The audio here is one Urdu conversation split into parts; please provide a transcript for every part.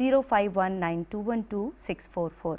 0519212644।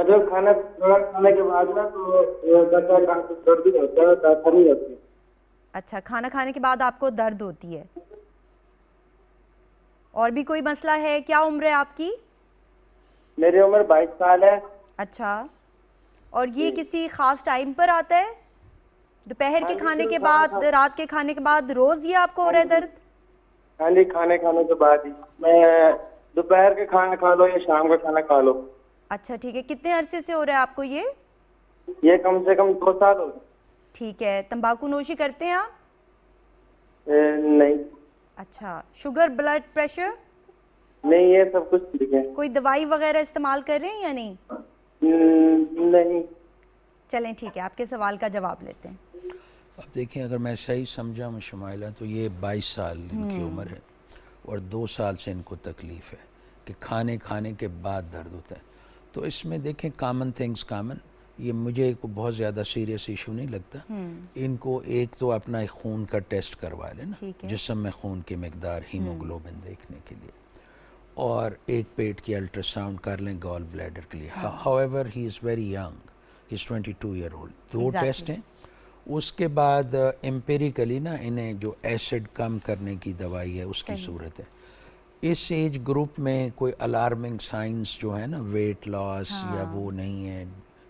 مطلب کھانا تھوڑا کھانے کے بعد نا تو کہتا ہے کافی درد بھی ہوتا ہے, کافی نہیں ہوتی. اچھا, کھانا کھانے کے بعد آپ کو درد ہوتی ہے. اور بھی کوئی مسئلہ ہے؟ کیا عمر ہے آپ کی؟ میری عمر 22 سال ہے. اچھا, اور یہ کسی خاص ٹائم پر آتا ہے؟ دوپہر کے کھانے کے بعد, رات کے کھانے کے بعد, روز یہ آپ کو ہو رہا ہے درد؟ ہاں جی, کھانے کے بعد ہی. میں دوپہر کے کھانا کھا لو یا شام کا کھانا کھا لو. اچھا ٹھیک ہے, کتنے عرصے سے ہو رہا ہے آپ کو یہ؟ یہ کم سے کم 2 سال ہو گئے. ٹھیک ہے, تمباکو نوشی کرتے ہیں آپ؟ نہیں. اچھا, شوگر, بلڈ پریشر؟ نہیں, یہ سب کچھ ٹھیک ہے. کوئی دوائی وغیرہ استعمال کر رہے ہیں یا نہیں؟ نہیں. چلیں ٹھیک ہے, آپ کے سوال کا جواب لیتے ہیں. اب دیکھیں, اگر میں صحیح سمجھا ہوں شمائلہ, تو یہ 22 سال ان کی عمر ہے اور 2 سال سے ان کو تکلیف ہے کہ کھانے کے بعد درد ہوتا ہے. تو اس میں دیکھیں کامن تھنگز کامن, یہ مجھے کو بہت زیادہ سیریس ایشو نہیں لگتا. ان کو ایک تو اپنا ایک خون کا ٹیسٹ کروا لینا, جسم میں خون کی مقدار, ہیموگلوبن دیکھنے کے لیے, اور ایک پیٹ کی الٹرا ساؤنڈ کر لیں گال بلیڈر کے لیے. however he is very young, he is 22 year old. 2 test ہیں. اس کے بعد امپیریکلی نا انہیں جو ایسڈ کم کرنے کی دوائی ہے اس کی صورت ہے. اس ایج گروپ میں کوئی الارمنگ سائنس جو ہے نا, ویٹ لاس یا وہ نہیں ہے,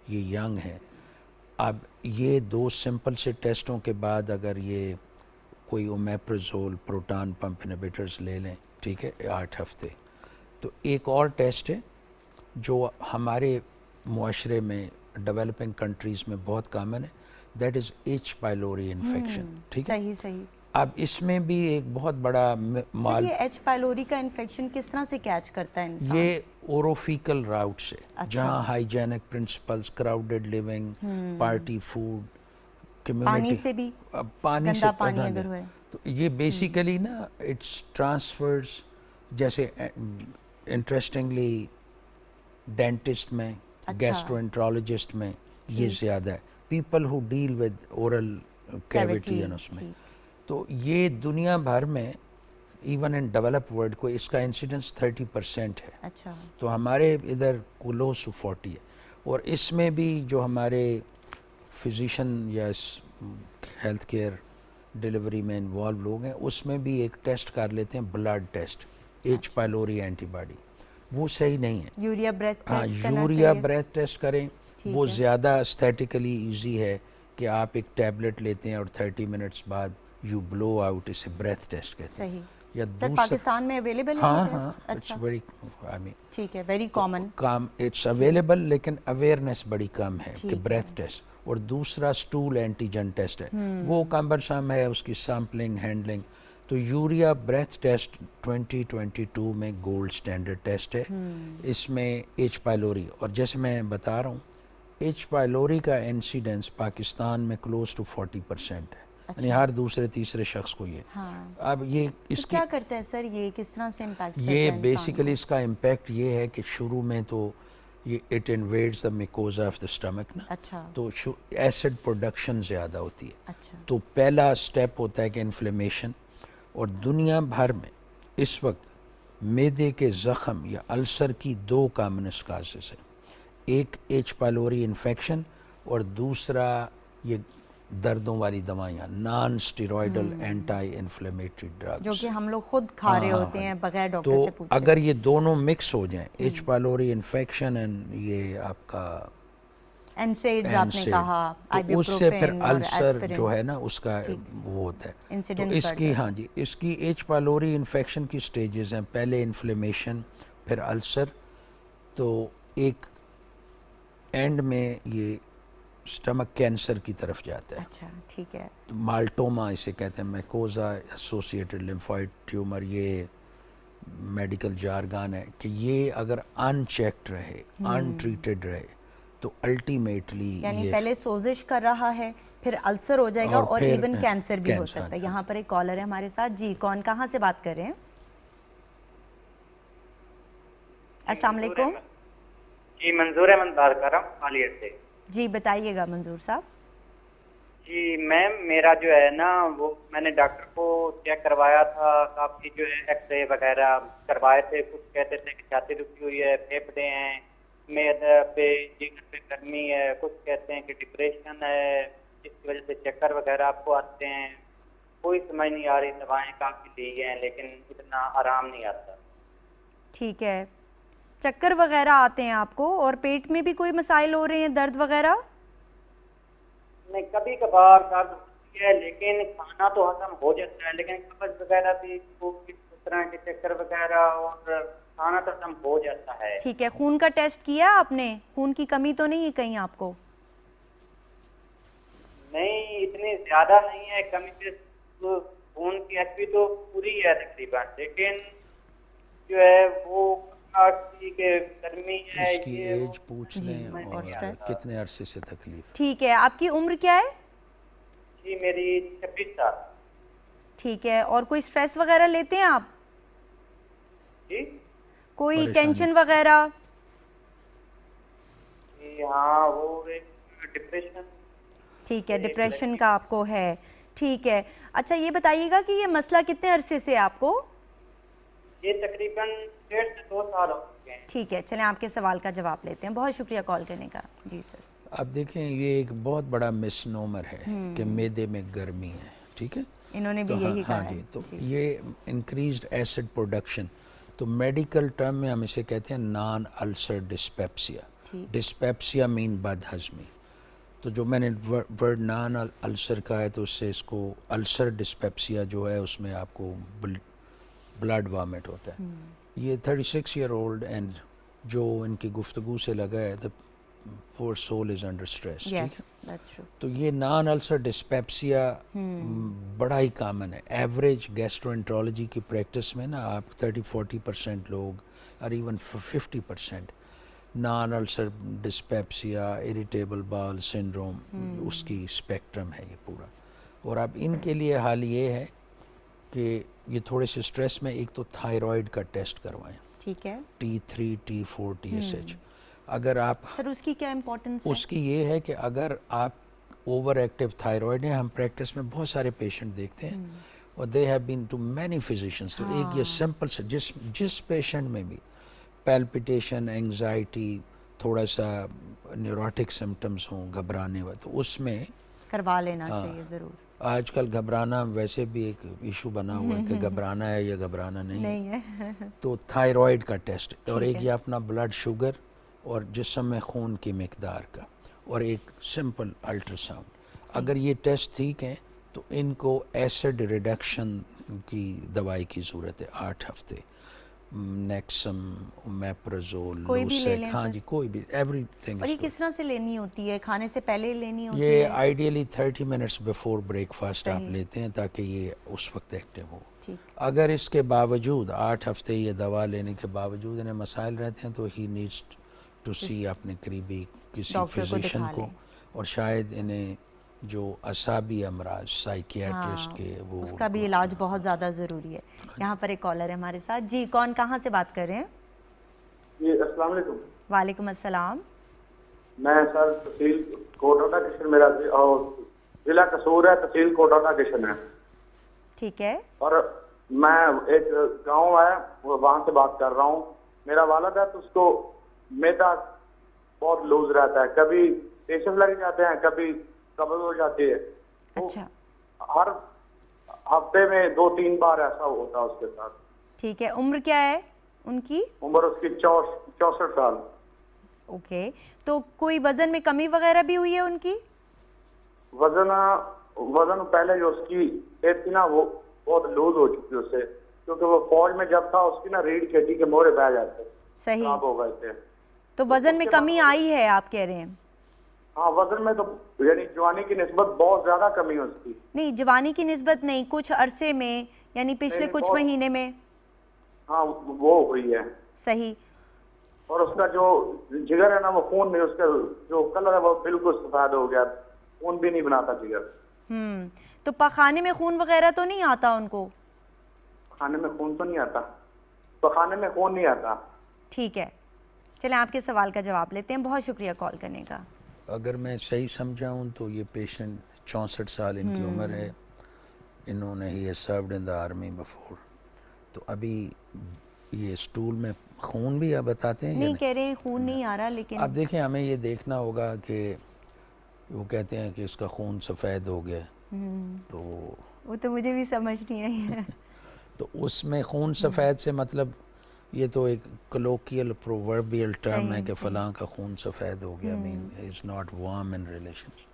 یہ ینگ ہے. اب یہ 2 سمپل سے ٹیسٹوں کے بعد اگر یہ کوئی اومیپرازول, پروٹان پمپ انہیبیٹرز لے لیں, ٹھیک ہے, 8 ہفتے. تو ایک اور ٹیسٹ ہے جو ہمارے معاشرے میں ڈیولپنگ کنٹریز میں بہت کامن ہے, that is H pylori infection. ٹھیک ہے, صحیح. اب اس میں بھی ایک بہت بڑا یہ ایچ پائلوری کا انفیکشن کس طرح سے کیچ کرتا ہے انسان؟ یہ اوروفیکل راؤٹ سے, جہاں hygienic principles, crowded living, party food, community, پانی سے بھی, پانی سے گندا پانی اگر ہوئے تو یہ بیسیکلی نا اٹس ٹرانسفرز. جیسے انٹرسٹنگلی ڈینٹسٹ میں, گیسٹرو انٹرالوجسٹ میں یہ زیادہ ہے, people who deal with oral cavity in اس میں. تو یہ دنیا بھر میں ایون ان ڈیولپ ورلڈ کو اس کا انسیڈنس 30% ہے. اچھا, تو ہمارے ادھر کلوز ٹو 40 ہے. اور اس میں بھی جو ہمارے فزیشین یا ہیلتھ کیئر ڈیلیوری میں انوالو لوگ ہیں, اس میں بھی ایک ٹیسٹ کر لیتے ہیں, blood test, H pylori antibody. وہ صحیح نہیں ہے. یوریا بریتھ ہاں, ٹیسٹ کرنا یوریا چاہیے. بریتھ ٹیسٹ کریں, وہ زیادہ اسٹیٹیکلی ایزی ہے کہ آپ ایک ٹیبلٹ لیتے ہیں اور 30 منٹس بعد یو بلو آؤٹ, اسے بریتھ ٹیسٹ کہتے ہیں. صحیح. یا سر پاکستان میں اویلیبل ہے؟ ہاں, اٹس ویری, آئی مین ٹھیک ہے, ویری کامن کام, اٹس اویلیبل, لیکن اویئرنیس بڑی کم ہے کہ بریتھ ٹیسٹ. اور دوسرا سٹول اینٹیجن ٹیسٹ ہے, وہ کمبرسم ہے, اس کی سیمپلنگ, ہینڈلنگ. تو یوریا بریتھ ٹیسٹ 2022 میں گولڈ سٹینڈرڈ ٹیسٹ ہے. اس میں ایچ پائلوری, اور جیسے میں بتا رہا ہوں, ایچ پائلوری کا انسیڈنس پاکستان میں کلوز ٹو 40% ہے, یعنی ہر دوسرے تیسرے شخص کو یہ. اب یہ اس کی کیا کرتا ہے سر, یہ کس طرح سے امپیکٹ کرتا ہے؟ یہ بیسیکلی اس کا امپیکٹ یہ ہے کہ شروع میں تو یہ it invades the mucosa of the stomach نا, اچھا, تو ایسڈ پروڈکشن زیادہ ہوتی ہے. اچھا, تو پہلا سٹیپ ہوتا ہے کہ انفلیمیشن. اور دنیا بھر میں اس وقت معدے کے زخم یا السر کی 2 کامنسٹ کازز ہیں, ایک ایچ پائلوری انفیکشن اور دوسرا یہ دردوں والی دوائیاں, نان اسٹیرائڈل اینٹائی انفلیمیٹری ڈرگز, جو کہ ہم لوگ خود کھا رہے ہوتے ہیں بغیر ڈاکٹر تو سے پوچھے. اگر یہ دونوں مکس ہو جائیں, ایچ پائلوری انفیکشن اینڈ یہ آپ کا انسیڈز آپ نے کہا, تو اس سے پھر السر جو ہے نا اس کا وہ ہوتا ہے. تو اس کی, ہاں جی, اس کی ایچ پائلوری انفیکشن کی سٹیجز ہیں, پہلے انفلیمیشن, پھر السر, تو ایک اینڈ میں یہ سٹمک کینسر کی طرف جاتا ہے. اچھا, ٹھیک ہے. مالٹوما اسے کہتے ہیں, میکوزا ایسوسیٹڈ لیمفوائڈ ٹیومر, یہ میڈیکل جارگان ہے کہ یہ اگر ان چیکڈ رہے, ان ٹریٹڈ رہے, تو الٹیمیٹلی یعنی پہلے سوزش کر رہا ہے, پھر السر ہو جائے گا, اور ایون کینسر بھی ہو سکتا ہے. یہاں پر ایک کالر ہے ہمارے ساتھ. جی, کون, کہاں سے بات کر رہے ہیں؟ السلام علیکم. جی, منظور احمد بات کر رہا ہوں عالیہ سے. جی بتائیے گا منظور صاحب. جی میم, میرا جو ہے نا وہ میں نے ڈاکٹر کو چیک کروایا تھا, آپ کی جو ہے ایکس رے وغیرہ کروائے تھے, کچھ کہتے تھے کہ چھاتی رکی ہوئی ہے, پھیپھڑے ہیں, میرے پہ جگر پہ گرمی ہے, کچھ کہتے ہیں کہ ڈپریشن ہے جس کی وجہ سے چکر وغیرہ آپ کو آتے ہیں. کوئی سمجھ نہیں آ رہی, دوائیں کافی لی ہیں لیکن اتنا آرام نہیں آتا. ٹھیک ہے, چکر وغیرہ آتے ہیں آپ کو, اور پیٹ میں بھی کوئی مسائل ہو رہے ہیں, درد وغیرہ؟ نہیں, کبھی کبھار درد ہوتی ہے لیکن کھانا تو ہضم ہو جاتا ہے, لیکن قبض وغیرہ بھی اس طرح کے چکر وغیرہ, اور کھانا تو ہضم ہو جاتا ہے. ٹھیک ہے, خون کا ٹیسٹ کیا آپ نے؟ خون کی کمی تو نہیں ہے کہیں آپ کو؟ نہیں, اتنی زیادہ نہیں ہے کمی, سے خون کی ایچ پی تو پوری ہے تقریباً, لیکن جو ہے وہ کہ گرمی ہے, اس کی یہ ایج پوچھ لیں اور stress. کتنے عرصے سے تکلیف. ٹھیک ہے, آپ کی عمر کیا ہے؟ جی میری 26 سال. ٹھیک ہے, اور کوئی سٹریس وغیرہ لیتے ہیں آپ؟ جی کوئی پریشانی. ٹینشن وغیرہ؟ جی ہاں, وہ ایک ڈپریشن. ٹھیک ہے, ڈپریشن کا آپ کو ہے. ٹھیک ہے, اچھا یہ بتائیے گا کہ یہ مسئلہ کتنے عرصے سے آپ کو؟ یہ تقریباً 1.5 سے 2 سال ہو چکے ہیں. ٹھیک ہے, چلیں آپ کے سوال کا جواب لیتے ہیں. بہت شکریہ کال کرنے کا. جی سر. اب دیکھیں, یہ ایک بہت بڑا مس نومر ہے کہ معدے میں گرمی ہے. ٹھیک ہے, انہوں نے بھی تو یہی ہاں کہا ہے. جی, تو یہ انکریزڈ ایسڈ پروڈکشن, تو میڈیکل ٹرم میں ہم اسے کہتے ہیں نان السر ڈسپیپسیا. ڈسپیپسیا مین بد ہضمی. تو جو میں نے ورڈ نان السر کا ہے تو اس سے اس کو السر ڈسپیپسیا جو ہے اس میں آپ کو بلڈ وامٹ ہوتا ہے. یہ 36 ایئر اولڈ اینڈ جو ان کی گفتگو سے لگا ہے, the poor soul is under stress. ٹھیک ہے, that's true. تو یہ نان السر ڈسپیپسیا بڑا ہی کامن ہے. ایوریج گیسٹرو کی پریکٹس میں نا آپ 30-40% لوگ اور ایون 50% نان السر ڈسپیپسیا, اریٹیبل باول سنڈروم, اس کی اسپیکٹرم ہے یہ پورا. اور اب ان کے لیے حال یہ ہے کہ یہ تھوڑے سے اسٹریس میں ایک تو تھائرائڈ کا ٹیسٹ کروائیں. ٹھیک ہے T3 T4 TSH. اگر آپ سر, اس کی کیا امپورٹنس ہے؟ اس کی یہ ہے کہ اگر آپ اوور ایکٹیو تھائرائڈ ہیں, ہم پریکٹس میں بہت سارے پیشنٹ دیکھتے ہیں اور they have been to many physicians. تو ایک یہ سمپل سے جس پیشنٹ میں بھی پیلپیٹیشن, انگزائٹی, تھوڑا سا نیوروٹک سمٹمز ہوں, گھبرانے والا, تو اس میں کروا لینا چاہیے ضرور. آج کل گھبرانا ویسے بھی ایک ایشو بنا ہوا ہے کہ گھبرانا ہے یا گھبرانا نہیں ہے. تو تھائرائڈ کا ٹیسٹ, اور ایک یہ اپنا بلڈ شوگر اور جسم میں خون کی مقدار کا, اور ایک سمپل الٹرا ساؤنڈ. اگر یہ ٹیسٹ ٹھیک ہیں تو ان کو ایسڈ ریڈکشن کی دوائی کی ضرورت ہے 8 ہفتے. نیکسم, میپرزول, کوئی بھی لے لوسیک, لیں ہاں سر؟ جی کوئی بھی, ایوری تھنگ. اور یہ کس طرح سے لینی ہوتی ہے؟ کھانے سے پہلے لینی ہوتی ہے؟ یہ ideally 30 minutes before break fast آپ لیتے ہیں تاکہ یہ اس وقت ایکٹیو ہو. اگر اس کے باوجود 8 ہفتے یہ دوا لینے کے باوجود انہیں مسائل رہتے ہیں تو ہی نیڈس ٹو سی اپنے قریبی کسی فزیشین کو, اور شاید انہیں جو اعصابی امراض سائیکیاٹرسٹ کے وہ اس کا بھی علاج بہت زیادہ ضروری ہے. یہاں پر ایک کالر ہے ہمارے ساتھ. جی, کون کہاں سے بات کر رہے ہیں؟ جی السلام علیکم. وعلیکم السلام. میں سر تحصیل کوٹا کشن, میرا اور ضلع قصور ہے, تحصیل کوٹا کشن ہے. ٹھیک ہے, اور میں ایک گاؤں ہے وہاں سے بات کر رہا ہوں. میرا والد ہے تو اس کو میدا بہت لوز رہتا ہے, کبھی پیشن لگ جاتے ہیں, کبھی قبض ہو جاتی ہے. اچھا ہر ہفتے میں 2-3 بار ایسا ہوتا ہے اس کے ساتھ. ٹھیک ہے, عمر کیا ہے ان کی؟ عمر اس کی 64 سال. اوکے, تو کوئی وزن میں کمی وغیرہ بھی ہوئی ہے ان کی؟ وزن پہلے جو اس کی پیٹ تھی نا وہ بہت لوز ہو چکی اس سے, کیونکہ وہ فوج میں جب تھا اس کی نا ریڑھ کی ہڈی کے موڑے بہ جاتے, صحیح, خراب ہو گئے تھے. تو وزن میں کمی آئی ہے آپ کہہ رہے ہیں؟ ہاں, وزن میں تو یعنی جوانی کی نسبت بہت زیادہ کمی ہے اس کی. نہیں, جوانی کی نسبت نہیں, کچھ عرصے میں, یعنی پچھلے کچھ مہینے میں. ہاں وہ ہوئی ہے. صحیح. اور اس کا جو جگر ہے نا وہ خون نہیں, اس کا جو کلر ہے وہ بالکل سفید ہو گیا, خون بھی نہیں بناتا جگر. تو پخانے میں خون وغیرہ تو نہیں آتا ان کو؟ کھانے میں خون تو نہیں آتا, پخانے میں خون نہیں آتا. ٹھیک ہے, چلیں آپ کے سوال کا جواب لیتے ہیں. بہت شکریہ کال کرنے کا. اگر میں صحیح سمجھا ہوں تو یہ پیشنٹ 64 سال ان کی عمر ہے. انہوں نے ہی سروڈ ان دا آرمی بفور, تو ابھی یہ اسٹول میں خون بھی آپ بتاتے ہیں یا نہیں نہیں؟ کہہ رہے ہیں خون نہیں آ رہا لیکن اب دیکھیں ہمیں یہ دیکھنا ہوگا کہ وہ کہتے ہیں کہ اس کا خون سفید ہو گیا، تو وہ تو مجھے بھی سمجھ نہیں آئی ہے. تو اس میں خون سفید سے مطلب یہ تو ایک کلوکیل پرووربیل ٹرم ہے کہ فلاں کا خون سفید ہو گیا، man is not warm in relations.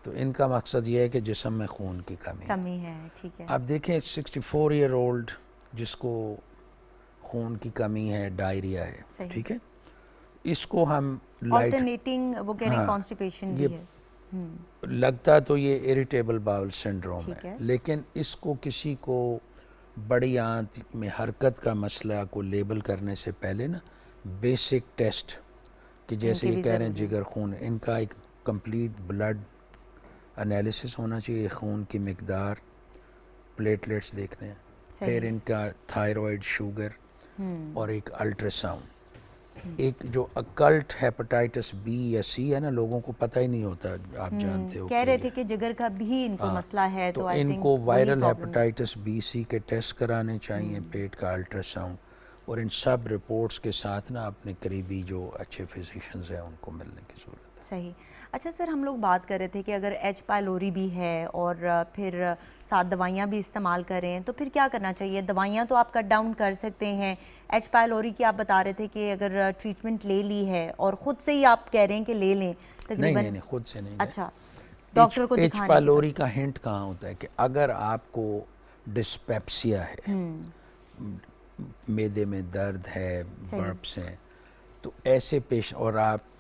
تو ان کا مقصد یہ ہے کہ جسم میں خون کی کمی ہے. ٹھیک ہے. اب دیکھیں 64 ایئر اولڈ جس کو خون کی کمی ہے، ڈائریا ہے، ٹھیک ہے، اس کو ہم لائٹ آلٹرنیٹنگ وہ کہہ رہے ہیں کانسٹیپیشن بھی ہے. لگتا تو یہ اریٹیبل باؤل سنڈروم ہے، لیکن اس کو کسی کو بڑی آنت میں حرکت کا مسئلہ کو لیبل کرنے سے پہلے نا بیسک ٹیسٹ کہ جیسے یہ کہہ رہے ہیں جگر خون، ان کا ایک کمپلیٹ بلڈ انالیسس ہونا چاہیے، خون کی مقدار، پلیٹلیٹس دیکھنے ہیں، پھر ان کا تھائرائیڈ، شوگر اور ایک الٹرا ساؤنڈ. ایک جو اکلٹ ہیپاٹائٹس بی یا سی ہے نا، لوگوں کو پتہ ہی نہیں ہوتا، آپ جانتے ہو کہہ رہے تھے کہ جگر کا بھی ان کو مسئلہ ہے تو ان کو وائرل ہیپاٹائٹس بی سی کے ٹیسٹ کرانے چاہیے، پیٹ کا الٹرا ساؤنڈ، اور ان سب رپورٹس کے ساتھ نا اپنے قریبی جو اچھے فزیشنز ہیں ان کو ملنے کی ضرورت ہے. صحیح. اچھا سر، ہم لوگ بات کر رہے تھے کہ اگر ایچ پائلوری بھی ہے اور پھر ساتھ دوائیاں بھی استعمال کر رہے ہیں تو پھر کیا کرنا چاہیے؟ دوائیاں تو آپ کٹ ڈاؤن کر سکتے ہیں. ایچ پائلوری کی آپ بتا رہے تھے کہ اگر ٹریٹمنٹ لے لی ہے اور خود سے ہی آپ کہہ رہے ہیں کہ لے لیں تقریباً. نہیں خود سے نہیں. اچھا، ڈاکٹر کو ایچ دکھانے پائلوری کا ہنٹ کہاں ہوتا ہے کہ اگر آپ کو ڈسپیپسیا ہے، معدے میں درد ہے، برپس ہیں، تو ایسے پیش اور آپ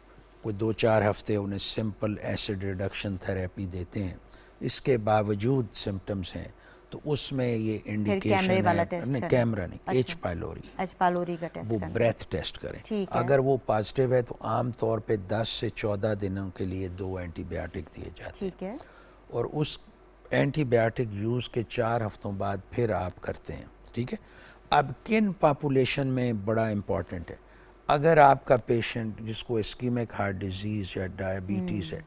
کوئی 2-4 ہفتے انہیں سمپل ایسڈ ریڈکشن تھراپی دیتے ہیں، اس کے باوجود سمٹمز ہیں، تو اس میں یہ انڈیکیشن ہے، نہیں کیمرہ نہیں، ایچ پائلوری کا ٹیسٹ وہ بریتھ ٹیسٹ کریں. اگر وہ پازیٹیو ہے تو عام طور پہ 10 سے 14 دنوں کے لیے 2 اینٹی بایوٹک دیے جاتے ہیں، اور اس اینٹی بایوٹک یوز کے 4 ہفتوں بعد پھر آپ کرتے ہیں. ٹھیک ہے. اب کن پاپولیشن میں بڑا امپورٹنٹ ہے، اگر آپ کا پیشنٹ جس کو اسکیمک ہارٹ ڈیزیز یا ڈائبٹیز ہے،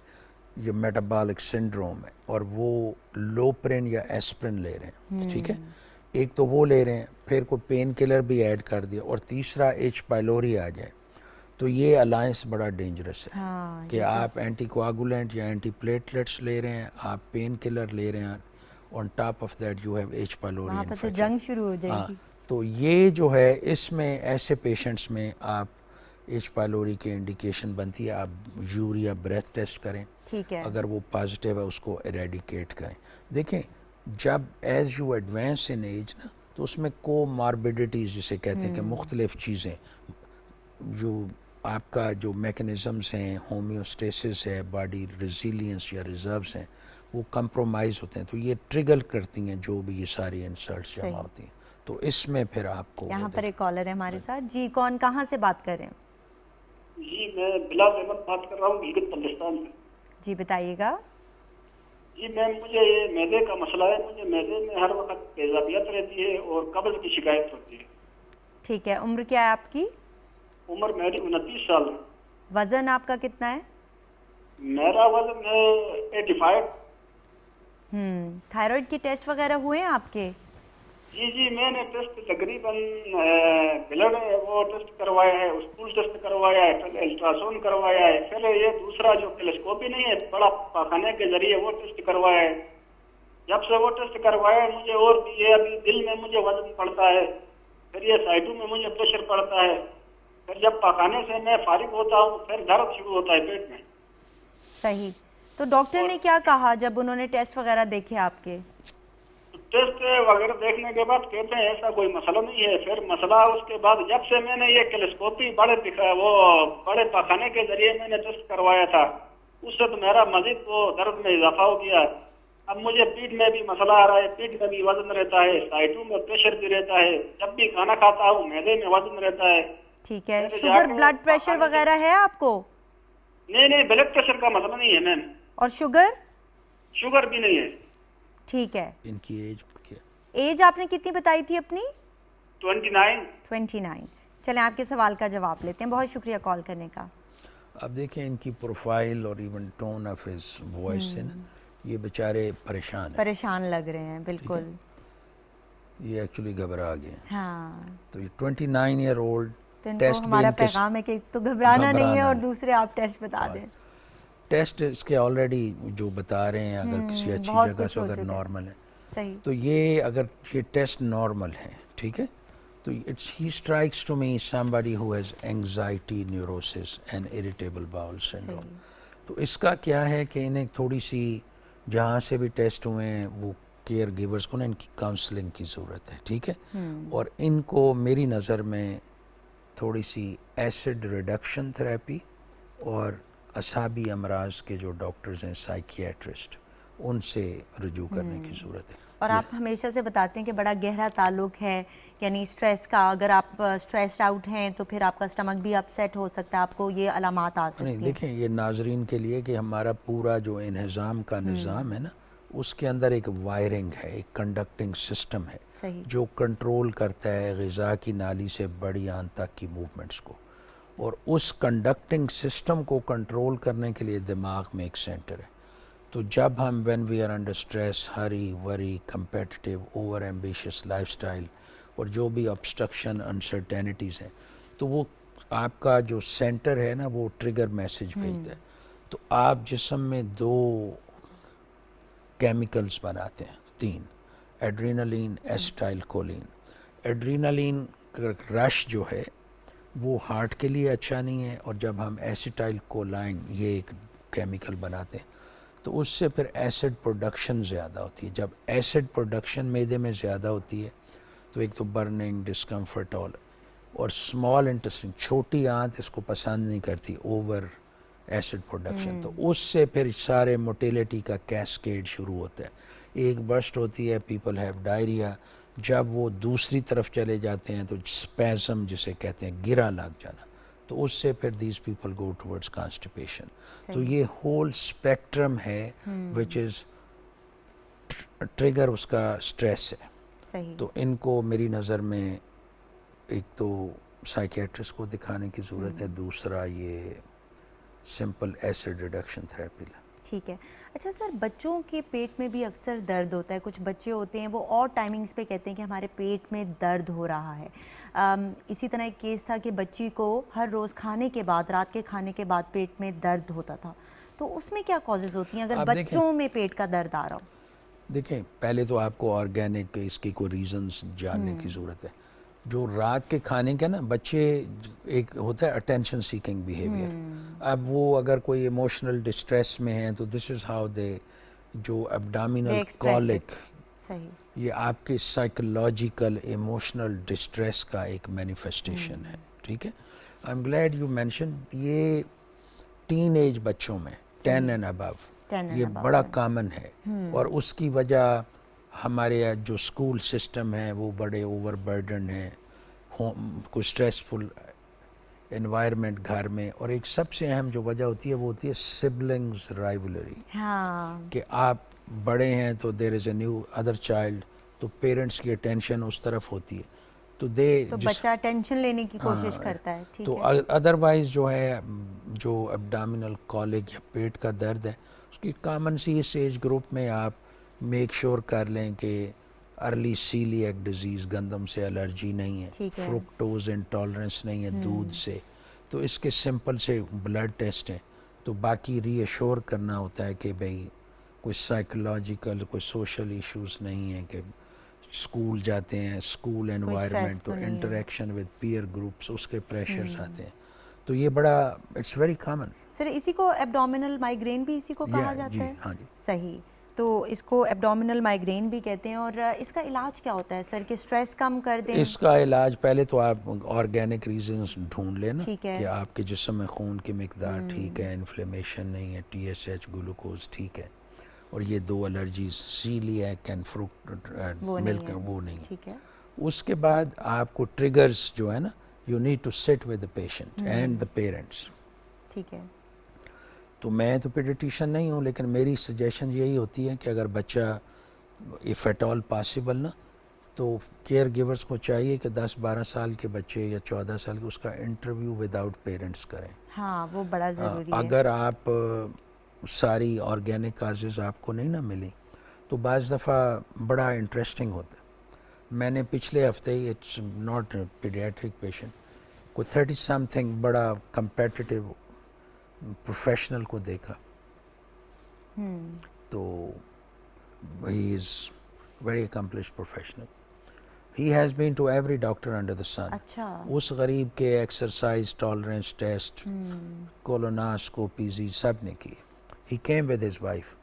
یہ میٹابولک سنڈروم ہے، اور وہ لوپرین یا ایسپرین لے رہے ہیں، ٹھیک ہے، ایک تو وہ لے رہے ہیں، پھر کوئی پین کلر بھی ایڈ کر دیا، اور تیسرا ایچ پائلوری آ جائے، تو یہ الائنس بڑا ڈینجرس ہے کہ آپ اینٹی کوآگولینٹ یا اینٹی پلیٹلیٹس لے رہے ہیں، آپ پین کلر لے رہے ہیں، on top of that you have H pylori infection. جنگ شروع ہو جائے گی. تو یہ جو ہے اس میں ایسے پیشنٹس میں آپ ایچ پائلوری کے انڈیکیشن بنتی ہے، آپ یوریا بریتھ ٹیسٹ کریں، اگر وہ پازیٹیو ہے اس کو ایریڈیکیٹ کریں. دیکھیں جب as you advance in age نا، تو اس میں کو ماربیڈیٹیز جسے کہتے ہیں کہ مختلف چیزیں جو آپ کا جو میکنزمز ہیں، ہومیوسٹیسس ہے، باڈی ریزیلینس یا ریزروز ہیں، وہ کمپرومائز ہوتے ہیں، تو یہ ٹریگر کرتی ہیں جو بھی یہ ساری انسلٹس جمع ہوتی ہیں. تو اس میں پھر آپ کو یہاں پر ایک کالر ہے ہمارے ساتھ. جی کون، کہاں سے بات کر رہے ہیں؟ جی میں بلال احمد بات کر رہا ہوں گلگت بلتستان سے. جی بتائیے گا. جی میم مجھے یہ معدے کا مسئلہ ہے، مجھے معدے میں ہر وقت تیزابیت رہتی ہے اور قبض کی شکایت ہوتی ہے. ٹھیک ہے. عمر کیا ہے آپ کی؟ عمر میری 29 سال ہے. وزن آپ کا کتنا ہے؟ میرا وزن ہے 85. تھائرائیڈ کی ٹیسٹ وغیرہ ہوئے ہیں آپ کے؟ جی میں نے ٹیسٹ تقریباً بلڈ وہ ٹیسٹ کروایا ہے، اسٹول ٹیسٹ کروایا ہے، پھر الٹراساؤنڈ کروایا ہے، پھر یہ دوسرا جو ٹیلیسکوپی نہیں ہے بڑا پاخانے کے ذریعے وہ ٹیسٹ کروایا ہے. جب سے وہ ٹیسٹ کروایا ہے مجھے اور بھی یہ ابھی دل میں مجھے وزن پڑتا ہے، پھر یہ سائڈوں میں مجھے پریشر پڑتا ہے، پھر جب پاخانے سے میں فارغ ہوتا ہوں پھر درد شروع ہوتا ہے پیٹ میں. صحیح. تو ڈاکٹر نے کیا کہا جب انہوں نے ٹیسٹ وغیرہ دیکھے آپ کے؟ ٹیسٹ وغیرہ دیکھنے کے بعد کہتے ہیں ایسا کوئی مسئلہ نہیں ہے. پھر مسئلہ اس کے بعد جب سے میں نے یہ ٹیلیسکوپی بڑے پاخانے کے ذریعے میں نے ٹیسٹ کروایا تھا، اس سے تو میرا مزید وہ درد میں اضافہ ہو گیا. اب مجھے پیٹ میں بھی مسئلہ آ رہا ہے، پیٹ میں بھی وزن رہتا ہے، سائٹوں میں پریشر بھی رہتا ہے، جب بھی کھانا کھاتا ہوں معدے میں وزن رہتا ہے. ٹھیک ہے. شوگر بلڈ پریشر وغیرہ ہے آپ کو؟ نہیں بلڈ پریشر کا مسئلہ نہیں ہے میم. اور شوگر؟ شوگر بھی نہیں ہے. ٹھیک ہے. ان کی ایج کیا؟ ایج آپ نے کتنی بتائی تھی اپنی؟ 29. چلیں آپ کے سوال کا جواب لیتے ہیں. بہت شکریہ کال کرنے کا. اب دیکھیں ان کی پروفائل اور even tone of his voice سے نا، یہ بیچارے پریشان لگ رہے ہیں. بالکل. یہ ایکچولی گھبرا گئے ہیں. ہاں تو یہ 29 ایئر اولڈ تو ان کو ٹیسٹ ہمارا پیغام ہے کہ تو گھبرانا نہیں ہے اور دوسرے آپ ٹیسٹ بتا دیں. ٹیسٹ اس کے آلریڈی جو بتا رہے ہیں اگر کسی اچھی بہت جگہ کچھ سے ہو اگر چکا ہے. نارمل ہے صحیح. تو یہ اگر یہ ٹیسٹ نارمل ہے ٹھیک ہے تو he strikes to me somebody who has anxiety neurosis and irritable bowel syndrome. تو اس کا کیا ہے کہ انہیں تھوڑی سی جہاں سے بھی ٹیسٹ ہوئے ہیں وہ کیئر گیورز کو نا ان کی کاؤنسلنگ کی ضرورت ہے ٹھیک ہے. اور ان کو میری نظر میں تھوڑی سی ایسڈ ریڈکشن تھراپی اور اعصابی امراض کے جو ڈاکٹرز ہیں سائیکیٹرسٹ ان سے رجوع کرنے کی ضرورت ہے. اور آپ ہمیشہ سے بتاتے ہیں کہ بڑا گہرا تعلق ہے یعنی اسٹریس کا. اگر آپ اسٹریسڈ آؤٹ ہیں تو پھر آپ کا اسٹمک بھی اپسیٹ ہو سکتا ہے, آپ کو یہ علامات آ سکتی نہیں ہیں. دیکھیں یہ ناظرین کے لیے کہ ہمارا پورا جو انہضام کا نظام ہے نا اس کے اندر ایک وائرنگ ہے, ایک کنڈکٹنگ سسٹم ہے صحیح. جو کنٹرول کرتا ہے غذا کی نالی سے بڑی آنت تک کی موومنٹس کو. اور اس کنڈکٹنگ سسٹم کو کنٹرول کرنے کے لیے دماغ میں ایک سینٹر ہے. تو جب ہم when we are under stress, hurry worry, competitive, over ambitious life style اور جو بھی obstruction انسرٹینٹیز ہیں تو وہ آپ کا جو سینٹر ہے نا وہ ٹریگر میسج بھیجتا ہے. تو آپ جسم میں 2 کیمیکلز بناتے ہیں, 3, ایڈرینلین, ایسٹائل کولین. ایڈرینلین رش جو ہے وہ ہارٹ کے لیے اچھا نہیں ہے, اور جب ہم ایسیٹائل کولائن یہ ایک کیمیکل بناتے ہیں تو اس سے پھر ایسڈ پروڈکشن زیادہ ہوتی ہے. جب ایسڈ پروڈکشن معدے میں زیادہ ہوتی ہے تو ایک تو برننگ, ڈسکمفرٹ اور اسمال انٹسٹائن چھوٹی آنت اس کو پسند نہیں کرتی اوور ایسڈ پروڈکشن. تو اس سے پھر سارے موٹیلیٹی کا کیسکیڈ شروع ہوتا ہے. ایک برسٹ ہوتی ہے, پیپل ہیو ڈائریا. جب وہ دوسری طرف چلے جاتے ہیں تو اسپیزم جسے کہتے ہیں گرا لگ جانا, تو اس سے پھر these people go towards constipation. تو یہ ہول اسپیکٹرم ہے وچ از ٹریگر اس کا اسٹریس ہے. صحیح. تو ان کو میری نظر میں ایک تو سائیکیٹرسٹ کو دکھانے کی ضرورت ہے, دوسرا یہ سمپل ایسڈ ریڈکشن تھراپی. ٹھیک ہے. اچھا سر, بچوں کے پیٹ میں بھی اکثر درد ہوتا ہے. کچھ بچے ہوتے ہیں وہ اور ٹائمنگز پہ کہتے ہیں کہ ہمارے پیٹ میں درد ہو رہا ہے. اسی طرح ایک کیس تھا کہ بچی کو ہر روز کھانے کے بعد, رات کے کھانے کے بعد پیٹ میں درد ہوتا تھا. تو اس میں کیا کازز ہوتی ہیں اگر بچوں میں پیٹ کا درد آ رہا ہو؟ دیکھیں پہلے تو آپ کو آرگینک اس کی کوئی ریزنز جاننے کی ضرورت ہے. جو رات کے کھانے کا نا بچے ایک ہوتا ہے اٹینشن سیکنگ بیہیویئر. اب وہ اگر کوئی ایموشنل ڈسٹریس میں ہیں تو دس از ہاؤ دے جو ابڈامینل کولک, صحیح, یہ آپ کے سائیکولوجیکل ایموشنل ڈسٹریس کا ایک مینیفیسٹیشن ہے. ٹھیک ہے. I am glad you mention یہ ٹین ایج بچوں میں 10 اینڈ ابو یہ بڑا کامن ہے. اور اس کی وجہ ہمارے جو اسکول سسٹم ہے وہ بڑے اوور برڈن ہیں, کوئی اسٹریسفل انوائرمنٹ گھر میں. اور ایک سب سے اہم جو وجہ ہوتی ہے وہ ہوتی ہے سبلنگز رائیولری. کہ آپ بڑے ہیں تو دیر از اے نیو ادر چائلڈ, تو پیرنٹس کی اٹینشن اس طرف ہوتی ہے تو بچہ ٹینشن لینے کی کوشش کرتا ہے. تو ادروائز جو ہے جو ابڈامینل کولک یا پیٹ کا درد ہے اس کی کامن سی اس ایج گروپ میں آپ میک شور کر لیں کہ ارلی سیلیاک ڈیزیز, گندم سے الرجی نہیں ہے, فروکٹوز انٹالرنس نہیں ہے دودھ سے, تو اس کے سمپل سے بلڈ ٹیسٹ ہیں. تو باقی ری ایشور کرنا ہوتا ہے کہ بھئی کوئی سائیکولوجیکل کوئی سوشل ایشوز نہیں ہیں, کہ اسکول جاتے ہیں, اسکول انوائرمنٹ تو انٹریکشن ود پیئر گروپس اس کے پریشرز آتے ہیں. تو یہ بڑا اٹس ویری کامن. سر اسی کو ایبڈومینل مائیگرین بھی اسی کو کہا جاتا ہے؟ ہاں جی. صحیح. تو اس کو ایبڈومینل مائیگرین بھی کہتے ہیں. اور اس کا علاج کیا ہوتا ہے سر کہ اسٹریس کم کر دیں؟ اس کا علاج پہلے تو آپ آرگینک ریزنز ڈھونڈ لیں نا, ٹھیک ہے, کہ آپ کے جسم میں خون کی مقدار ٹھیک ہے, انفلیمیشن نہیں ہے, ٹی ایس ایچ گلوکوز ٹھیک ہے, اور یہ 2 الرجیز سیلیاک اینڈ فروٹ ملک وہ نہیں. ٹھیک ہے. اس کے بعد آپ کو ٹریگرز جو ہے نا you need to sit with the patient and the parents. ٹھیک ہے. تو میں تو پیڈیٹیشین نہیں ہوں, لیکن میری سجیشن یہی ہوتی ہے کہ اگر بچہ اف ایٹ آل پاسبل نا تو کیئر گیورز کو چاہیے کہ 10-12 سال کے بچے یا 14 سال کے اس کا انٹرویو وداؤٹ پیرنٹس کریں. ہاں وہ بڑا ضروری ہے. اگر آپ ساری آرگینک کازز آپ کو نہیں نہ ملی تو بعض دفعہ بڑا انٹرسٹنگ ہوتا ہے. میں نے پچھلے ہفتے ہی اٹس ناٹ پیڈیاٹرک پیشنٹ کوئی 30 سم تھنگ بڑا کمپیٹیٹیو پروفیشنل کو دیکھا تو he is very accomplished professional. He has been to every doctor under the sun. اچھا. اس غریب کے ایکسرسائز ٹالرنس ٹیسٹ کولوناسکوپیز سب نے کی. He came with his wife.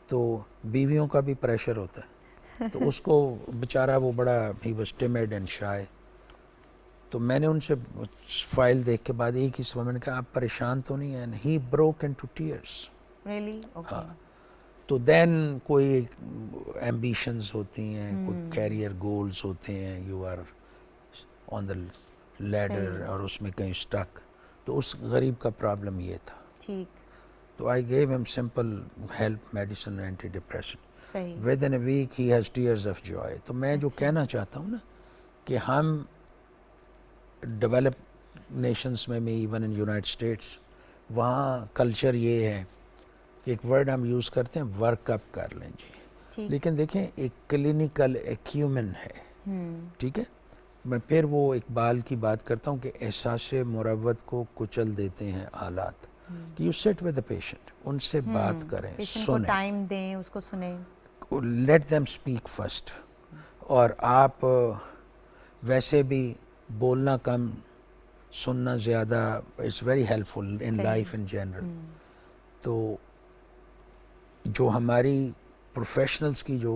تو بیویوں کا بھی پریشر ہوتا ہے تو اس کو بیچارہ وہ بڑا he was timid and shy. تو میں نے ان سے فائل دیکھ کے بعد ایک ہی سوال میں نے کہا آپ پریشان تو نہیں ہیں. He broke into tears. Really? Okay. تو دین کوئی ایمبیشنز ہوتی ہیں, کوئی کیریئر گولز ہوتے ہیں, you are on the ladder اور اس میں کہیں اسٹک. تو اس غریب کا پرابلم یہ تھا. ٹھیک. تو I gave him simple help medicine anti depression. صحیح. Within a week he has tears of joy. تو میں جو کہنا چاہتا ہوں نا کہ ہم ڈیولپ نیشنز میں ایون ان یونائٹڈ اسٹیٹس وہاں کلچر یہ ہے ایک ورڈ ہم یوز کرتے ہیں ورک اپ کر لیں جی, لیکن دیکھیں ایک کلینکل ایکیومن ہے, ٹھیک ہے. میں پھر وہ اقبال کی بات کرتا ہوں کہ احساس مروت کو کچل دیتے ہیں حالات. You sit with the patient, ان سے بات کریں, سنیں, ٹائم دیں, اس کو سنیں, لیٹ دیم اسپیک فرسٹ. اور آپ ویسے بھی بولنا کم سننا زیادہ it's very helpful in life in general. تو جو ہماری پروفیشنلز کی جو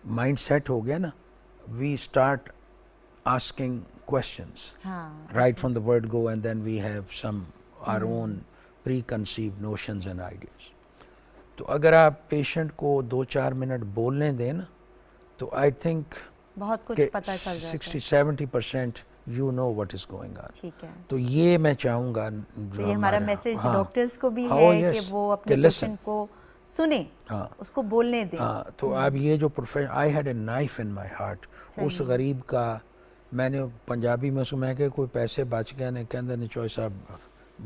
مائنڈ سیٹ ہو گیا نا, we start asking questions right from the word go and then we have some our own preconceived notions and ideas. تو اگر آپ پیشنٹ کو 2-4 منٹ بولنے دیں نا تو آئی تھنک بہت کچھ پتہ چل جاتا ہے. 60-70% you know what is going on. ٹھیک ہے. تو یہ میں چاہوں گا تو یہ ہمارا میسج ڈاکٹرز کو بھی ہے کہ وہ اپنے پیشنٹ کو سنیں, اس کو بولنے دیں. تو اب یہ جو I had a knife in my heart. اس غریب کا میں نے پنجابی میں اس میں کہ کوئی پیسے بچ گئے نے کہندے نے چوئی صاحب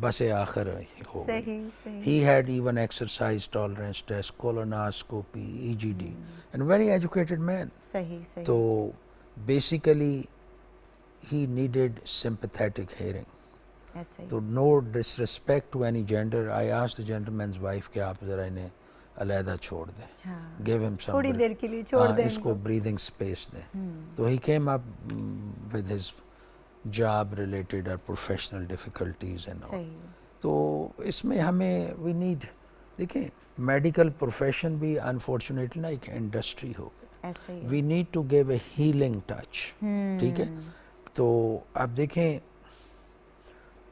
بس آخر ہو گئی. He had even exercise tolerance test, colonoscopy, EGD, and very educated man. صحیح. تو basically he needed sympathetic hearing. تو no disrespect to any gender. I asked the gentleman's wife کہ آپ ذرا انہیں علیحدہ چھوڑ دیں, give him some تھوڑی دیر کے لیے چھوڑ دیں, اس کو breathing space دیں. تو he came up with his job related or professional difficulties and all. تو اس میں ہمیں we need, دیکھیں میڈیکل پروفیشن بھی انفارچونیٹلی نا ایک انڈسٹری ہو گئی. we need to give a healing touch. ٹھیک ہے. تو اب دیکھیں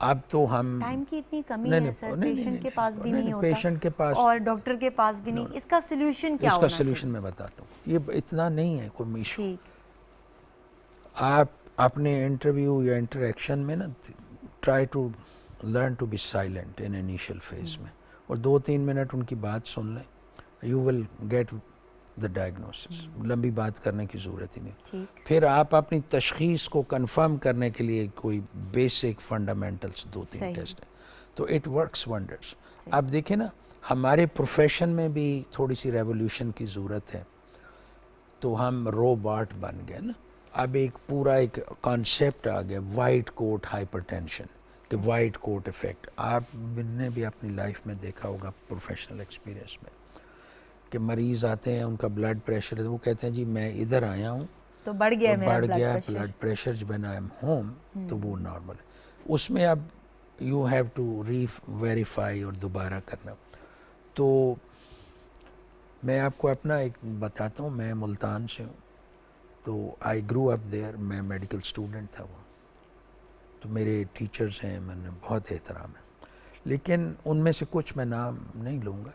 اب تو ہم ٹائم کی اتنی کمی ہے سر, پیشنٹ کے پاس بھی نہیں ہوتا, پیشنٹ کے پاس اور ڈاکٹر کے پاس بھی نہیں. اس کا سلوشن کیا ہونا چاہیے؟ اس کا سلوشن میں بتاتا ہوں. یہ اتنا نہیں ہے کوئی ایشو. آپ اپنے انٹرویو یا انٹریکشن میں نا try to learn to be silent in initial phase میں, اور 2-3 منٹ ان کی بات سن لیں. You will get the diagnosis. لمبی بات کرنے کی ضرورت ہی نہیں. پھر آپ اپنی تشخیص کو کنفرم کرنے کے لیے کوئی بیسک فنڈامنٹلس 2-3 ٹیسٹ ہیں تو اٹ ورکس ونڈرس. اب دیکھیں نا ہمارے پروفیشن میں بھی تھوڑی سی ریولیوشن کی ضرورت ہے. تو ہم روباٹ بن گئے نا. اب ایک پورا ایک کانسیپٹ آ گیا وائٹ کوٹ ہائپر ٹینشن, کہ وائٹ کوٹ افیکٹ. آپ نے بھی اپنی لائف میں دیکھا ہوگا پروفیشنل ایکسپیرئنس میں کہ مریض آتے ہیں, ان کا بلڈ پریشر ہے, وہ کہتے ہیں جی میں ادھر آیا ہوں تو بڑھ گیا بلڈ پریشر, جب میں ایم ہوم تو وہ نارمل ہے. اس میں اب یو ہیو ٹو ویریفائی اور دوبارہ کرنا. تو میں آپ کو اپنا ایک بتاتا ہوں, میں ملتان سے ہوں. تو آئی گرو اپ دیئر, میں میڈیکل اسٹوڈنٹ تھا وہ. تو میرے ٹیچرز ہیں, میں نے بہت احترام ہے, لیکن ان میں سے کچھ میں نام نہیں لوں گا.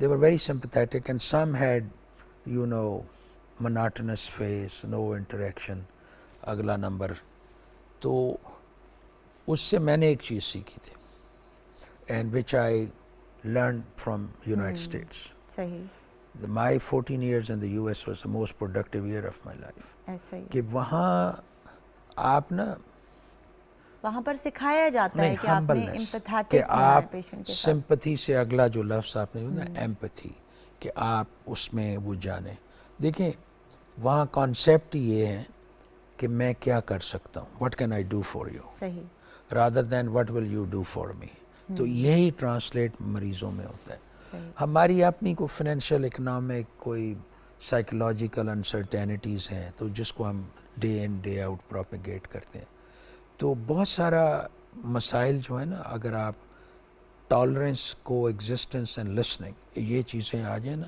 They were very sympathetic and some had, you know, monotonous face, no interaction, اگلا نمبر. تو اس سے میں نے ایک چیز سیکھی تھی and which I learned from United States. صحیح. My 14 years in the US was the most productive year of my life. ایسا ہی. کہ وہاں آپ نا وہاں پر سکھایا جاتا ہے کہ آپ نے ایمپیتھیٹک کہ آپ پیشنٹ کے ساتھ. سمپتھی سے اگلا جو لفظ آپ نے نا ایمپتھی, کہ آپ اس میں وہ جانیں. دیکھیں وہاں کانسیپٹ یہ ہے کہ میں کیا کر سکتا ہوں, what can I do for you, صحیح, rather than what will you do for me. تو یہی ٹرانسلیٹ مریضوں میں ہوتا ہے. صحیح, ہماری اپنی کوئی فائنینشیل اکنامک کوئی سائیکولوجیکل انسرٹینٹیز ہیں تو جس کو ہم day in day out propagate کرتے ہیں. تو بہت سارا مسائل جو ہے نا, اگر آپ ٹالرنس, کو ایگزسٹنس اینڈ لسننگ یہ چیزیں آ جائیں نا,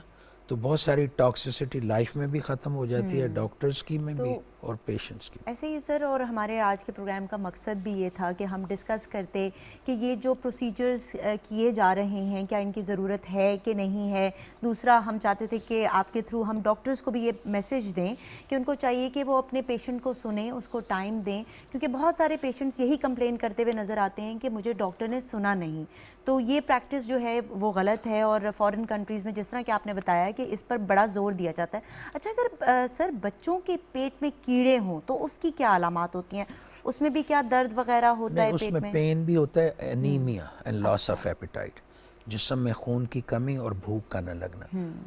تو بہت ساری ٹاکسیسٹی لائف میں بھی ختم ہو جاتی ہے, ڈاکٹرز کی میں بھی اور پیشنٹس کی. ایسے ہی سر, اور ہمارے آج کے پروگرام کا مقصد بھی یہ تھا کہ ہم ڈسکس کرتے کہ یہ جو پروسیجرز کیے جا رہے ہیں کیا ان کی ضرورت ہے کہ نہیں ہے. دوسرا ہم چاہتے تھے کہ آپ کے تھرو ہم ڈاکٹرز کو بھی یہ میسیج دیں کہ ان کو چاہیے کہ وہ اپنے پیشنٹ کو سنیں, اس کو ٹائم دیں, کیونکہ بہت سارے پیشنٹس یہی کمپلین کرتے ہوئے نظر آتے ہیں کہ مجھے ڈاکٹر نے سنا نہیں. تو یہ پریکٹس جو ہے وہ غلط ہے, اور فارن کنٹریز میں جس طرح کہ آپ نے بتایا کہ اس پر بڑا زور دیا جاتا ہے. اچھا, اگر سر بچوں کے پیٹ میں کیڑے ہوں تو اس کی کیا علامات ہوتی ہیں؟ اس میں بھی کیا درد وغیرہ ہوتا ہے اس پیٹ میں میں؟ پین بھی ہوتا ہے, anaemia and loss of appetite, جسم میں خون کی کمی اور بھوک کا نہ لگنا.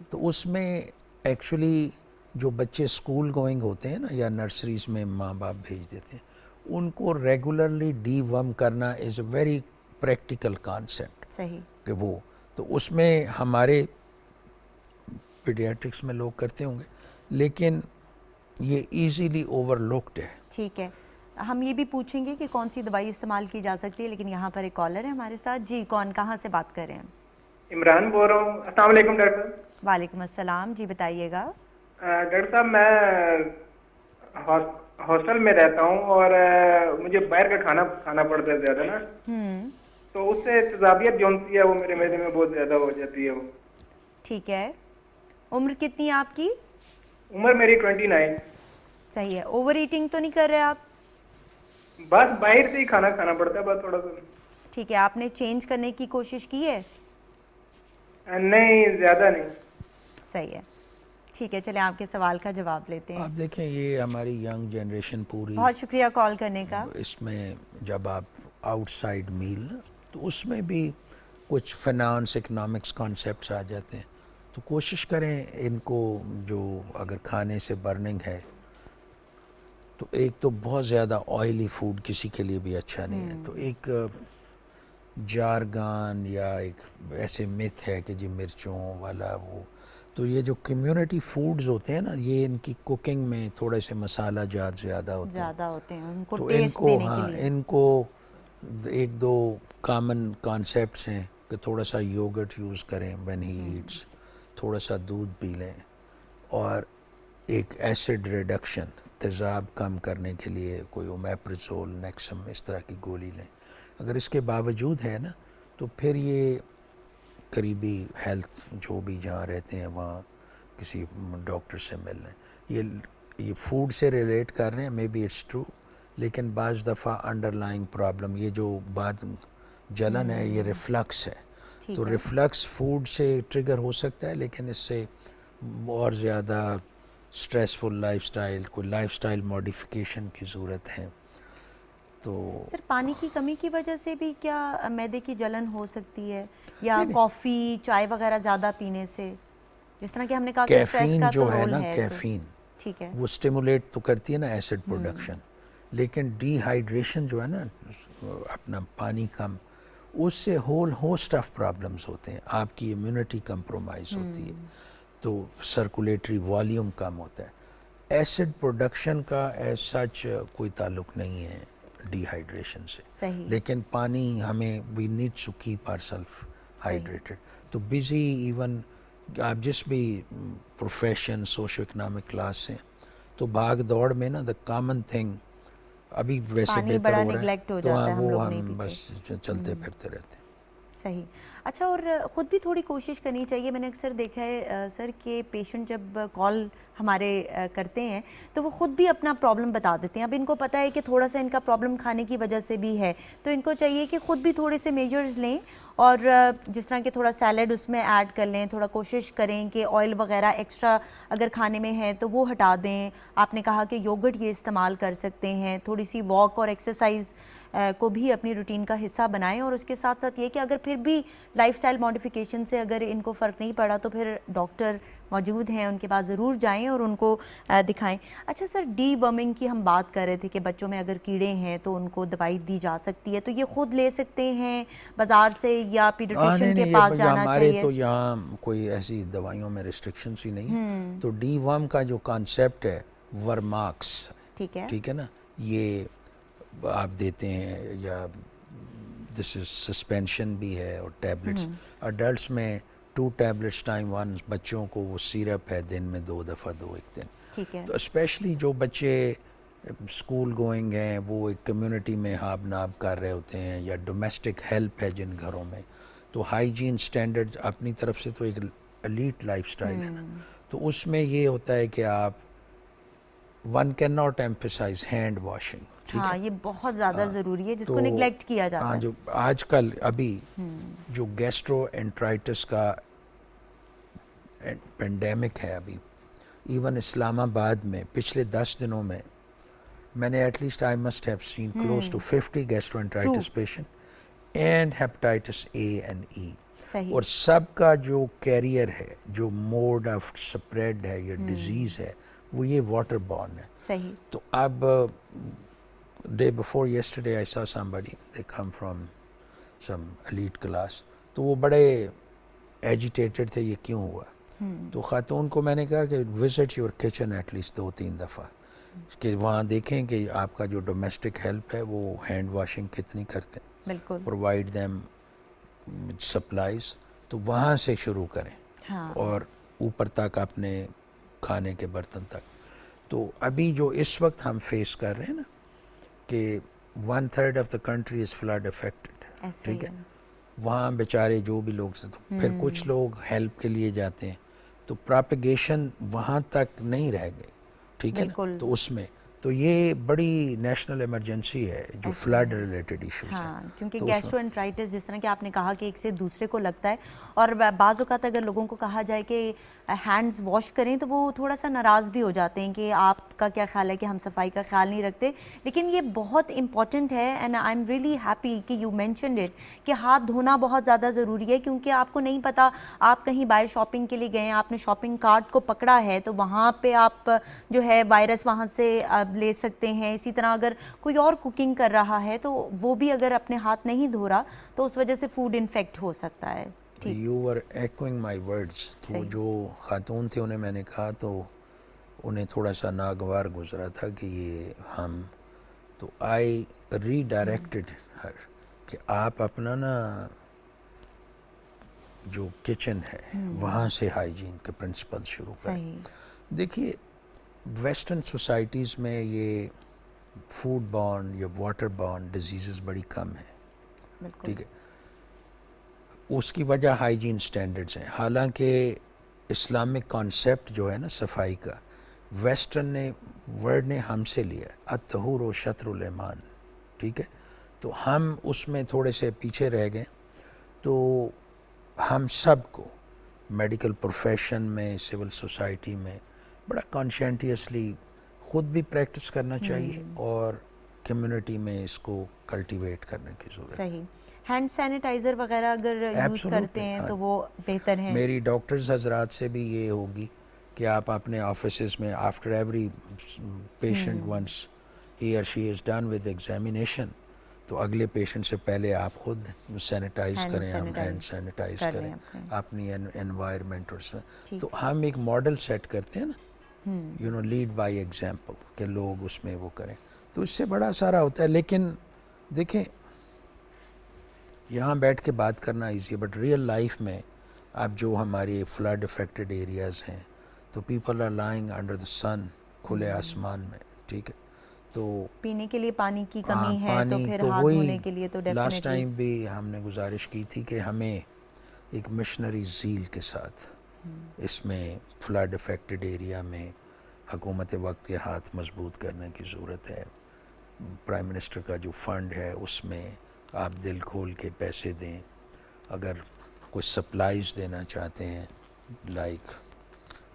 تو اس میں ایکچولی جو بچے اسکول گوئنگ ہوتے ہیں نا, یا نرسریز میں ماں باپ بھیج دیتے ہیں, ان کو ریگولرلی ڈی ورم کرنا از اے ویری پریکٹیکل کانسیپٹ. صحیح, کہ وہ تو اس میں ہمارے پیڈیاٹرکس میں لوگ کرتے ہوں گے, لیکن یہ ایزیلی اوور لکڈ ہے. ٹھیک ہے, ہم یہ بھی پوچھیں گے کہ کون سی دوائی استعمال کی جا سکتی ہے, لیکن یہاں پر ایک کالر ہے ہمارے ساتھ. جی, کون, کہاں سے بات کر رہے ہیں؟ عمران بول رہا ہوں. السلام علیکم ڈاکٹر صاحب. وعلیکم السلام, جی بتائیے گا. ڈاکٹر صاحب میں ہاسٹل میں رہتا ہوں اور مجھے باہر کا کھانا کھانا پڑتا ہے زیادہ نا, تو اس سے تیزابیت جو ہوتی ہے وہ میرے معدے میں بہت زیادہ ہو جاتی ہے. وہ ٹھیک ہے, عمر کتنی ہے آپ کی؟ عمر میری 29. صحیح ہے, اوور ایٹنگ تو نہیں کر رہے آپ؟ بس باہر سے ہی کھانا کھانا پڑتا ہے بس تھوڑا سا. ٹھیک ہے, آپ نے چینج کرنے کی کوشش کی ہے؟ نہیں, زیادہ نہیں. صحیح ہے, ٹھیک ہے, چلیں آپ کے سوال کا جواب لیتے ہیں. آپ دیکھیں یہ ہماری ینگ جنریشن پوری, بہت شکریہ کال کرنے کا. اس میں جب آپ آؤٹ سائڈ میل تو اس میں بھی کچھ فائنانس اکنامکس کانسیپٹس آ جاتے ہیں. تو کوشش کریں ان کو, جو اگر کھانے سے برننگ ہے تو ایک تو بہت زیادہ آئلی فوڈ کسی کے لیے بھی اچھا نہیں ہے. تو ایک جارگان یا ایک ایسے مت ہے کہ جی مرچوں والا وہ, تو یہ جو کمیونٹی فوڈز ہوتے ہیں نا, یہ ان کی کوکنگ میں تھوڑے سے مسالہ جات زیادہ ہوتے ہیں, ان کو تو ان ٹیسٹ کو, دینے کے ہاں, لیے ان کو ایک دو کامن کانسیپٹس ہیں کہ تھوڑا سا یوگرٹ یوز کریں وین ہی ایٹس, تھوڑا سا دودھ پی لیں, اور ایک ایسڈ ریڈکشن, تیزاب کم کرنے کے لیے کوئی اومیپرزول, نیکسم, اس طرح کی گولی لیں. اگر اس کے باوجود ہے نا, تو پھر یہ قریبی ہیلتھ جو بھی جہاں رہتے ہیں وہاں کسی ڈاکٹر سے مل لیں. یہ فوڈ سے ریلیٹ کر رہے ہیں, مے بی اٹس ٹرو, لیکن بعض دفعہ انڈر لائنگ پرابلم, یہ جو بعد جلن ہے یہ ریفلکس ہے. تو ریفلکس فوڈ سے ٹریگر ہو سکتا ہے, لیکن اس سے اور زیادہ اسٹریسفل لائف سٹائل, کوئی لائف سٹائل ماڈیفیکیشن کی ضرورت ہے. تو سر پانی کی کمی کی وجہ سے بھی کیا معدے کی جلن ہو سکتی ہے, یا کافی چائے وغیرہ زیادہ پینے سے, جس طرح کہ ہم نے کہا کہ اسٹریس کیفین کا جو تو ہے رول نا, ہے. کیفین ٹھیک ہے, وہ سٹیمولیٹ تو کرتی ہے نا ایسڈ پروڈکشن, لیکن ڈی ہائیڈریشن جو ہے نا, اپنا پانی کم, اس سے ہول ہوسٹ آف پرابلمز ہوتے ہیں. آپ کی امیونٹی کمپرومائز ہوتی ہے, تو سرکولیٹری والیوم کم ہوتا ہے. ایسڈ پروڈکشن کا ایز سچ کوئی تعلق نہیں ہے ڈی ہائیڈریشن سے, صحیح, لیکن پانی ہمیں, we need to keep our self hydrated. تو بزی, ایون آپ جس بھی پروفیشن, سوشو اکنامک کلاس سے, تو بھاگ دوڑ میں نا, دا کامن تھنگ ابھی ویسے پانی بہتر بڑا ہو رہا نیگلیکٹ ہو ہے, تو جاتا ہاں ہے, ہم وہ لوگ نہیں ہم پیتے. بس چلتے پھرتے رہتے ہیں. صحیح. اچھا, اور خود بھی تھوڑی کوشش کرنی چاہیے. میں نے اکثر دیکھا ہے سر کہ پیشنٹ جب کال ہمارے کرتے ہیں تو وہ خود بھی اپنا پرابلم بتا دیتے ہیں. اب ان کو پتہ ہے کہ تھوڑا سا ان کا پرابلم کھانے کی وجہ سے بھی ہے, تو ان کو چاہیے کہ خود بھی تھوڑے سے میجرز لیں, اور جس طرح کہ تھوڑا سیلڈ اس میں ایڈ کر لیں, تھوڑا کوشش کریں کہ آئل وغیرہ ایکسٹرا اگر کھانے میں ہے تو وہ ہٹا دیں. آپ نے کہا کہ یوگرٹ یہ استعمال کر سکتے ہیں, تھوڑی سی واک اور ایکسرسائز کو بھی اپنی روٹین کا حصہ بنائیں, اور اس کے ساتھ ساتھ یہ کہ اگر پھر بھی لائف سٹائل ماڈیفیکیشن سے اگر ان کو فرق نہیں پڑا تو پھر ڈاکٹر موجود ہیں, ان کے پاس ضرور جائیں اور ان کو دکھائیں. اچھا سر, ڈی ورمنگ کی ہم بات کر رہے تھے کہ بچوں میں اگر کیڑے ہیں تو ان کو دوائی دی جا سکتی ہے, تو یہ خود لے سکتے ہیں بازار سے یا پیڈیاٹریشین کے پاس جانا ہمارے چاہیے؟ تو یہاں کوئی ایسی دوائیوں میں ریسٹرکشنس ہی نہیں ہے. تو ڈی ورم کا جو کانسیپٹ ہے ورماکس, ٹھیک ہے نا, یہ آپ دیتے ہیں, یا دس از سسپینشن بھی ہے اور ٹیبلٹس. اڈلٹس میں 2 tablets ٹائم 1, بچوں کو وہ سیرپ ہے دن میں 2 دفعہ 2 ایک دن. ٹھیک ہے. تو اسپیشلی جو بچے اسکول گوئنگ ہیں, وہ ایک کمیونٹی میں ہاب ناب کر رہے ہوتے ہیں, یا ڈومیسٹک ہیلپ ہے جن گھروں میں, تو ہائیجین سٹینڈرڈ اپنی طرف سے تو ایک ایلیٹ لائف سٹائل ہے نا, تو اس میں یہ ہوتا ہے کہ آپ one can not emphasise hand washing. ہاں, یہ بہت زیادہ ضروری ہے جس کو نیگلیکٹ کیا جاتا ہے. جو آج کل ابھی جو گیسٹرو انٹرائٹس کا پینڈیمک ہے, ابھی ایون اسلام آباد میں پچھلے 10 دنوں میں نے at least I must have seen close to 50 gastroenteritis patient and hepatitis A and E. اور سب کا جو کیریئر ہے, جو موڈ آف سپریڈ ہے یا ڈیزیز ہے, وہ یہ واٹر بورن ہے. صحیح. تو اب day before yesterday I saw somebody, they come from some elite class, تو وہ بڑے ایجیٹیٹڈ تھے, یہ کیوں ہوا. تو خاتون کو میں نے کہا کہ visit your kitchen at least 2-3 دفعہ, کہ وہاں دیکھیں کہ آپ کا جو ڈومیسٹک ہیلپ ہے وہ ہینڈ واشنگ کتنی کرتے ہیں, بالکل, provide them supplies, تو وہاں سے شروع کریں, اور اوپر تک اپنے کھانے کے برتن تک. تو ابھی جو اس وقت ہم فیس کر رہے ہیں نا کہ 1/3 of the country is flood affected, ٹھیک ہے, وہاں بیچارے جو بھی لوگ سے, تو پھر کچھ لوگ ہیلپ کے لیے جاتے ہیں, تو پراپیگیشن وہاں تک نہیں رہ گئی, ٹھیک ہے نا. تو اس میں تو یہ بڑی نیشنل ایمرجنسی ہے جو فلڈ ریلیٹڈ ایشوز ہیں. ہاں, کیونکہ گیسٹرو انٹرائٹس جس طرح کہ آپ نے کہا کہ ایک سے دوسرے کو لگتا ہے, اور بعض اوقات اگر لوگوں کو کہا جائے کہ ہینڈز واش کریں تو وہ تھوڑا سا ناراض بھی ہو جاتے ہیں کہ آپ کا کیا خیال ہے کہ ہم صفائی کا خیال نہیں رکھتے. لیکن یہ بہت امپورٹنٹ ہے, and I am really happy کہ یو مینشنڈ اٹ کہ ہاتھ دھونا بہت زیادہ ضروری ہے, کیونکہ آپ کو نہیں پتہ, آپ کہیں باہر شاپنگ کے لیے گئے ہیں, آپ نے شاپنگ کارٹ کو پکڑا ہے, تو وہاں پہ آپ جو ہے وائرس وہاں سے لے سکتے ہیں. اسی طرح اگر کوئی اور کوکنگ کر رہا ہے تو وہ بھی اگر اپنے ہاتھ نہیں دھو رہا تو اس وجہ سے فوڈ انفیکٹ ہو سکتا ہے. You were echoing my words. تو جو خاتون تھے انہیں میں نے کہا, تو انہیں تھوڑا سا ناگوار گزرا تھا کہ یہ ہم, تو I redirected her کہ آپ اپنا نا جو کچن ہے وہاں سے ہائیجین کے پرنسپل شروع کریں. دیکھیے ویسٹرن سوسائٹیز میں یہ فوڈ بورن یا واٹر بورن ڈیزیزز بڑی کم ہیں, ٹھیک ہے. اس کی وجہ ہائیجین سٹینڈرڈز ہیں. حالانکہ اسلامک کانسیپٹ جو ہے نا صفائی کا, ویسٹرن نے ورڈ نے ہم سے لیا, الطہور و شطر الایمان, ٹھیک ہے. تو ہم اس میں تھوڑے سے پیچھے رہ گئے. تو ہم سب کو میڈیکل پروفیشن میں, سول سوسائٹی میں بڑا کانشینٹیسلی خود بھی پریکٹس کرنا چاہیے, اور کمیونٹی میں اس کو کلٹیویٹ کرنے کی ضرورت ہے. صحیح. ہینڈ سینیٹائزر وغیرہ اگر یوز کرتے ہیں تو وہ بہتر ہے. میری ڈاکٹرز حضرات سے بھی یہ ہوگی کہ آپ اپنے آفیسز میں آفٹر ایوری پیشنٹ ونس ہی اور شی از ڈن ود ایگزامینیشن, تو اگلے پیشنٹ سے پہلے آپ خود سینیٹائز کریں, ہم ہینڈ سینیٹائز کریں اپنی انوائرمنٹ. اور تو ہم ایک ماڈل سیٹ کرتے ہیں نا, you know, lead by example, کہ لوگ اس میں وہ کریں, تو اس سے بڑا سارا ہوتا ہے. لیکن دیکھیں یہاں بیٹھ کے بات کرنا ایزی ہے, بٹ ریئل لائف میں اب جو ہمارے فلڈ افیکٹڈ ایریاز ہیں, تو people are lying under the sun, کھلے آسمان میں, ٹھیک ہے. تو پینے کے لیے پانی کی کمی ہے, تو پھر ہاتھ دھونے کے لیے تو ڈیفینیٹلی. لاسٹ ٹائم بھی ہم نے گزارش کی تھی کہ ہمیں ایک مشنری زیل کے ساتھ اس میں فلڈ افیکٹڈ ایریا میں حکومت وقت کے ہاتھ مضبوط کرنے کی ضرورت ہے. پرائم منسٹر کا جو فنڈ ہے اس میں آپ دل کھول کے پیسے دیں. اگر کچھ سپلائز دینا چاہتے ہیں, like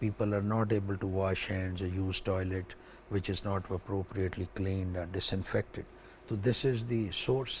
people are not able to wash hands or use toilet which is not appropriately cleaned or disinfected. So this is the source.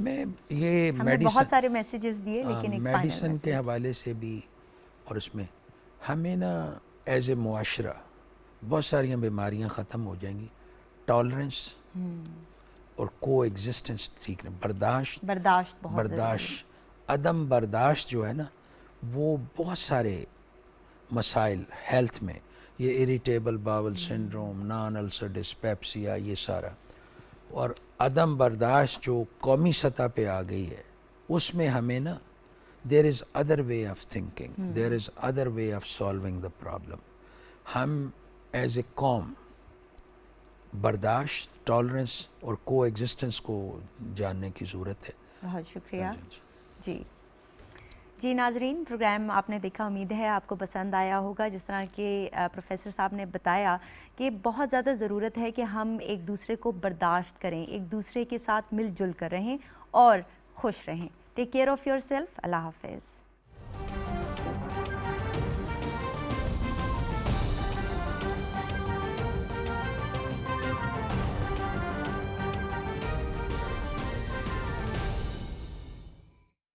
میں یہ ہم نے بہت سارے میسیجز دیے لیکن ایک میڈیسن کے حوالے سے بھی، اور اس میں ہمیں نا ایز اے معاشرہ بہت ساری بیماریاں ختم ہو جائیں گی. ٹالرنس اور کو ایگزسٹنس ٹھیک نہیں، برداشت بہت برداشت عدم برداشت جو ہے نا وہ بہت سارے مسائل ہیلتھ میں، یہ اریٹیبل باول سنڈروم، نان السر ڈسپیپسیا، یہ سارا، اور عدم برداشت جو قومی سطح پہ آ گئی ہے اس میں ہمیں نا there is other way of thinking, there is other way of solving the problem. ہم ایز اے قوم برداشت، ٹالرنس اور کو ایگزسٹنس کو جاننے کی ضرورت ہے. بہت شکریہ. جی ناظرین، پروگرام آپ نے دیکھا، امید ہے آپ کو پسند آیا ہوگا. جس طرح کہ پروفیسر صاحب نے بتایا کہ بہت زیادہ ضرورت ہے کہ ہم ایک دوسرے کو برداشت کریں، ایک دوسرے کے ساتھ مل جل کر رہیں اور خوش رہیں. Take care of yourself. اللہ حافظ.